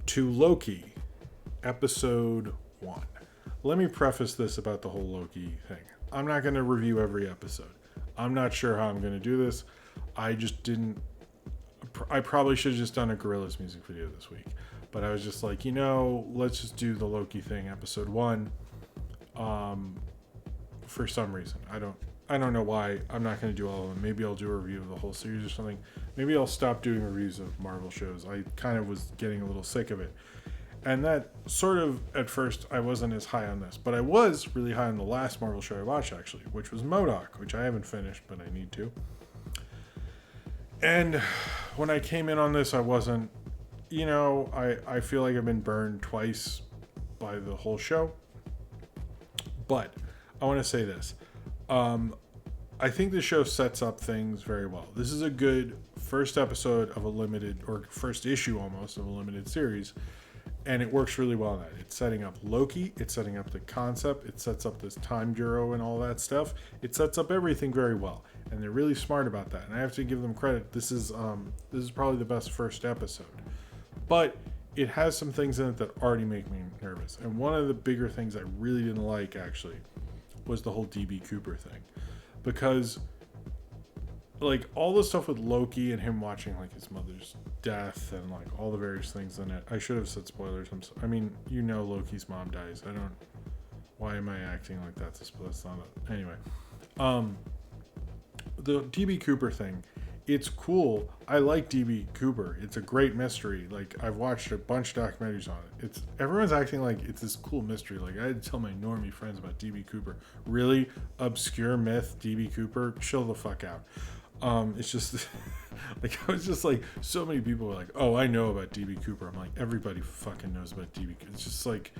to Loki, episode 1. Let me preface this about the whole Loki thing. I'm not going to review every episode. I'm not sure how I'm going to do this. I just didn't. I probably should have just done a Gorillaz music video this week. But I was just like, let's just do the Loki thing, episode 1. For some reason. I don't know why. I'm not going to do all of them. Maybe I'll do a review of the whole series or something. Maybe I'll stop doing reviews of Marvel shows. I kind of was getting a little sick of it. And that sort of, at first, I wasn't as high on this. But I was really high on the last Marvel show I watched, actually, which was MODOK, which I haven't finished, but I need to. And when I came in on this, I wasn't, I feel like I've been burned twice by the whole show. But I want to say this. I think the show sets up things very well. This is a good first episode of a limited, or first issue almost, of a limited series. And it works really well in that. It's setting up Loki. It's setting up the concept. It sets up this time bureau and all that stuff. It sets up everything very well. And they're really smart about that. And I have to give them credit. This is probably the best first episode. But it has some things in it that already make me nervous. And one of the bigger things I really didn't like, actually, was the whole DB Cooper thing. Because, like, all the stuff with Loki and him watching, like, his mother's death and, like, all the various things in it. I should have said spoilers. Loki's mom dies. Why am I acting like that? That's not it. Anyway. The DB Cooper thing, it's cool. I like DB Cooper. It's a great mystery. Like, I've watched a bunch of documentaries on it. Everyone's acting like it's this cool mystery. Like, I had to tell my normie friends about DB Cooper. Really obscure myth, DB Cooper. Chill the fuck out. It's just like, I was just like, so many people were like, oh, I know about DB Cooper. I'm like, everybody fucking knows about DB Cooper. It's just like,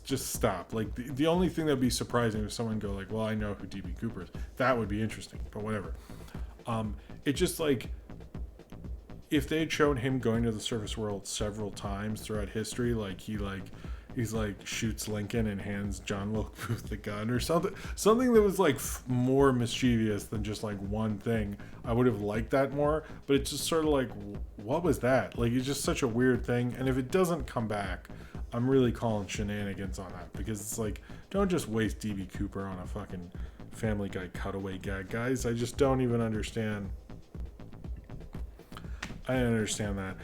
just stop. Like, the only thing that'd be surprising if someone go like, well, I know who DB Cooper is. That would be interesting, but whatever. It just, like, if they had shown him going to the surface world several times throughout history, like he's like shoots Lincoln and hands John Wilkes Booth the gun or something that was like more mischievous than just like one thing, I would have liked that more. But it's just sort of like, what was that? Like, it's just such a weird thing. And if it doesn't come back, I'm really calling shenanigans on that, because it's like, don't just waste DB Cooper on a fucking Family Guy cutaway gag, guys. I just don't even understand. I understand that.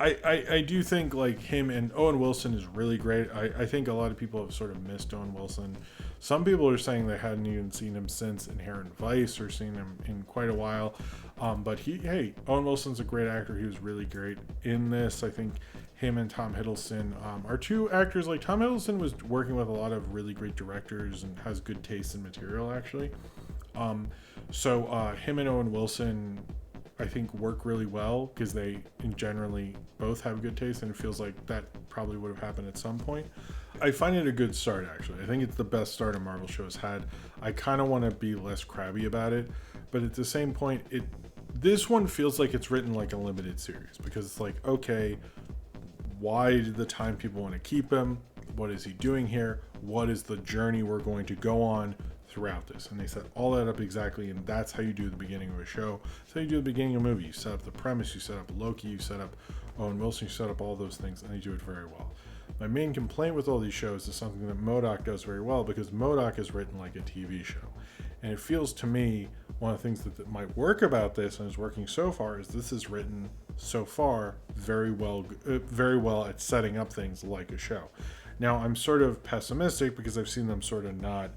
I do think, like, him and Owen Wilson is really great. I think a lot of people have sort of missed Owen Wilson. Some people are saying they hadn't even seen him since Inherent Vice, or seen him in quite a while. But Owen Wilson's a great actor. He was really great in this. I think him and Tom Hiddleston are two actors. Like, Tom Hiddleston was working with a lot of really great directors and has good taste in material, actually. So him and Owen Wilson, I think, work really well, because they generally both have good taste, and it feels like that probably would have happened at some point. I find it a good start, actually. I think it's the best start a Marvel show has had. I kind of want to be less crabby about it, but at the same point, this one feels like it's written like a limited series, because it's like, okay, why did the time people want to keep him? What is he doing here? What is the journey we're going to go on throughout this? And they set all that up exactly, and that's how you do the beginning of a show. That's how you do the beginning of a movie. You set up the premise, you set up Loki, you set up Owen Wilson, you set up all those things, and they do it very well. My main complaint with all these shows is something that MODOK does very well, because MODOK is written like a TV show. And it feels to me, one of the things that might work about this, and is working so far, is this is written so far very well at setting up things like a show. Now, I'm sort of pessimistic, because I've seen them sort of not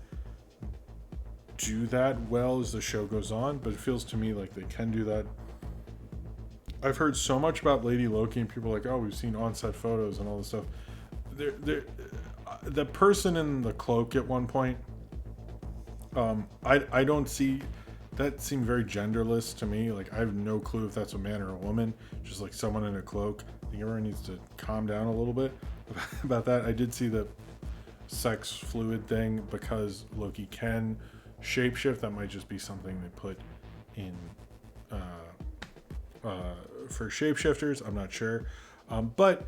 do that well as the show goes on, but it feels to me like they can do that. I've heard so much about Lady Loki, and people are like, oh, we've seen on-set photos and all this stuff. The person in the cloak at one point, I don't see, that seemed very genderless to me. Like, I have no clue if that's a man or a woman, just like someone in a cloak. I think everyone needs to calm down a little bit about that. I did see the sex fluid thing, because Loki can shapeshift. That might just be something they put in for shapeshifters. I'm not sure, but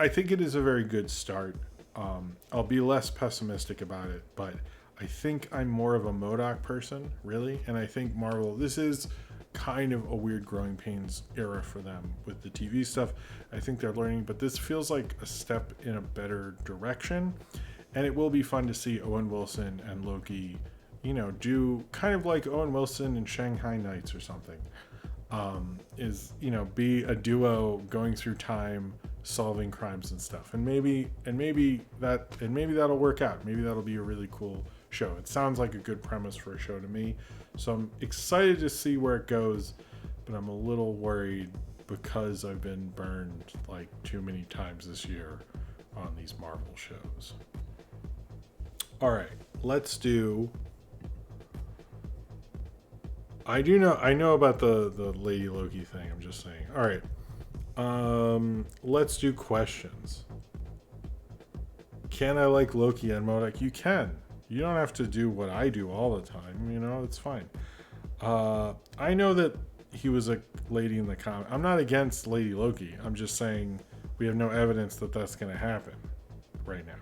I think it is a very good start. I'll be less pessimistic about it, but I think I'm more of a MODOK person, really, and I think Marvel, this is kind of a weird growing pains era for them with the TV stuff. I think they're learning, but this feels like a step in a better direction. And it will be fun to see Owen Wilson and Loki, do kind of like Owen Wilson and Shanghai Nights or something. Be a duo going through time, solving crimes and stuff. And maybe that'll work out. Maybe that'll be a really cool show. It sounds like a good premise for a show to me. So I'm excited to see where it goes, but I'm a little worried because I've been burned like too many times this year on these Marvel shows. All right, let's do. I know about the Lady Loki thing. I'm just saying. All right, let's do questions. Can I like Loki and MODOK? You can. You don't have to do what I do all the time. It's fine. I know that he was a lady in the comic. I'm not against Lady Loki. I'm just saying we have no evidence that that's going to happen right now.